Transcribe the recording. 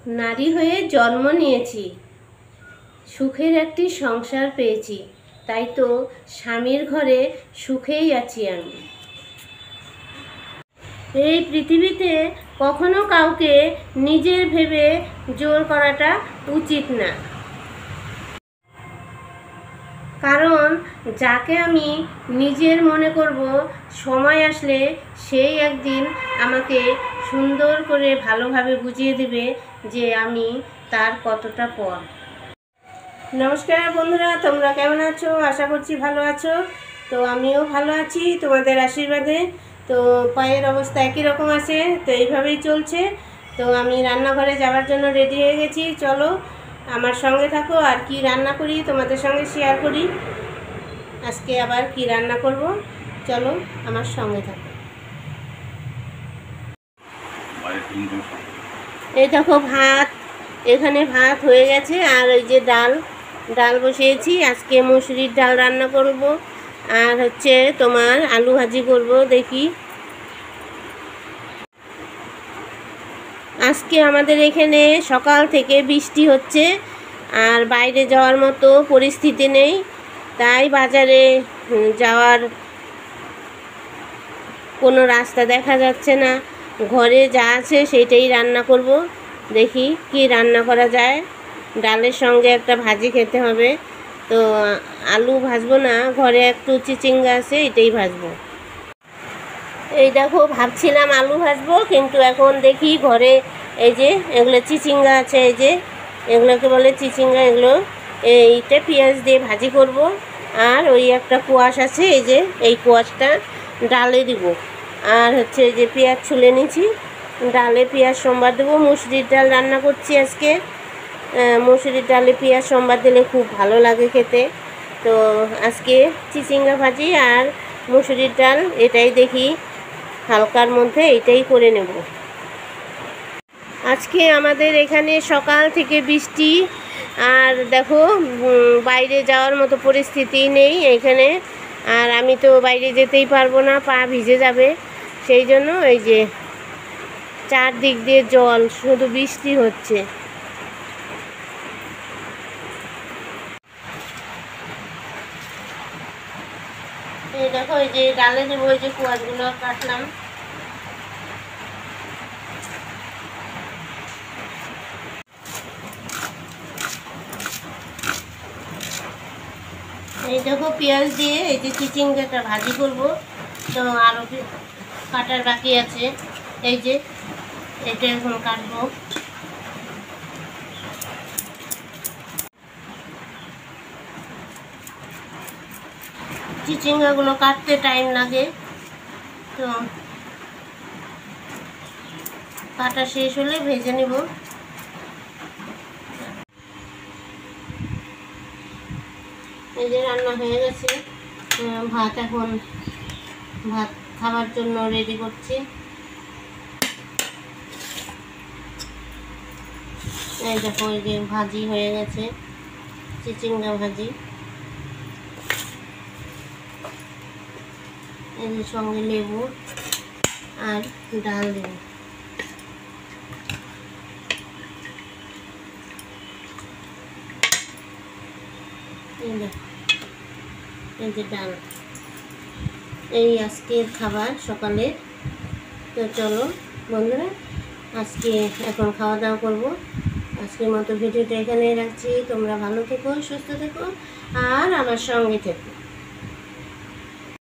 নারী হয়ে জন্ম নিয়েছি, সুখের একটি সংসার পেয়েছি, তাই তো স্বামীর ঘরে সুখেই আছি আমি। এই পৃথিবীতে কখনো কাউকে নিজের ভেবে জোর করাটা উচিত না, কারণ যাকে আমি নিজের মনে করব সময় আসলে সেই একদিন আমাকে সুন্দর করে ভালোভাবে বুঝিয়ে দেবে যে আমি তার কতটা পর। নমস্কার বন্ধুরা, তোমরা কেমন আছো? আশা করছি ভালো আছো। তো আমিও ভালো আছি তোমাদের আশীর্বাদে। তো পায়ের অবস্থা একই রকম আছে, তো এইভাবেই চলছে। তো আমি রান্নাঘরে যাওয়ার জন্য রেডি হয়ে গেছি। চলো আমার সঙ্গে থাকো, আর কি রান্না করি তোমাদের সঙ্গে শেয়ার করি। আজকে আবার কি রান্না করব, চলো আমার সঙ্গে থাকো। এই দেখো ভাত, এখানে ভাত হয়ে গেছে, আর ওই যে ডাল বসিয়েছি। আজকে মুসুরির ডাল রান্না করব, আর হচ্ছে তোমার আলু ভাজি করব। দেখি, আজকে আমাদের এখানে সকাল থেকে বৃষ্টি হচ্ছে, আর বাইরে যাওয়ার মতো পরিস্থিতি নেই, তাই বাজারে যাওয়ার কোনো রাস্তা দেখা যাচ্ছে না। ঘরে যা আছে সেইটাই রান্না করব। দেখি কি রান্না করা যায়। ডালের সঙ্গে একটা ভাজি খেতে হবে, তো আলু ভাজবো না, ঘরে একটু চিচিঙ্গা আছে, এটাই ভাজবো। এই দেখো ভাবছিলাম আলু ভাজবো, কিন্তু এখন দেখি ঘরে এই যে এগুলো চিচিঙ্গা আছে, এই যে এগুলোকে বলে চিচিঙ্গা, এগুলো এইটা পেঁয়াজ দিয়ে ভাজি করব। আর ওই একটা কোয়াশ আছে, এই যে এই কোয়াশটা ডালে দিব। আর হচ্ছে এই যে পেঁয়াজ ছুলে নিয়েছি, ডালে পেঁয়াজ সম্বার দেবো। মুসুরির ডাল রান্না করছি আজকে। মুসুরির ডালে পেঁয়াজ সম্বার দিলে খুব ভালো লাগে খেতে। তো আজকে চিচিঙ্গা ভাজি আর মুসুরির ডাল, এটাই দেখি হালকার মধ্যে এটাই করে নেব। আজকে আমাদের এখানে সকাল থেকে বৃষ্টি, আর দেখো বাইরে যাওয়ার মতো পরিস্থিতি নেই এখানে। আর আমি তো বাইরে যেতেই পারবো না, পা ভিজে যাবে। সেই জন্য এই যে চারদিক দিয়ে জল, শুধু বৃষ্টি হচ্ছে। এই দেখো এই যে ডালে দেবো, ওই যে কুয়াশগুলো কাটলাম। এই দেখো পেঁয়াজ দিয়ে এই যে চিচিঙ্গাটা ভাজি করব, তো আরও কাটার বাকি আছে। এই যে এটা এখন কাটবো। চিচিঙ্গাগুলো কাটতে টাইম লাগে, তো কাটা শেষ হলে ভেজে নেব। এই যে রান্না হয়ে গেছে, ভাত এখন ভাত খাবার জন্য রেডি করছি। এই দেখো এই যে ভাজি হয়ে গেছে, চিচিঙ্গা ভাজি। এই যে সঙ্গে লেবু আর ডাল দেব। এই যে ডাল, এই আজকের খাবার সকালে। তো চলো বন্ধুরা, আজকে এখন খাওয়া দাওয়া করবো। আজকের মতো ভিডিওটা এখানেই রাখছি। তোমরা ভালো থেকো, সুস্থ থেকো, আর আমার সঙ্গে থেকো।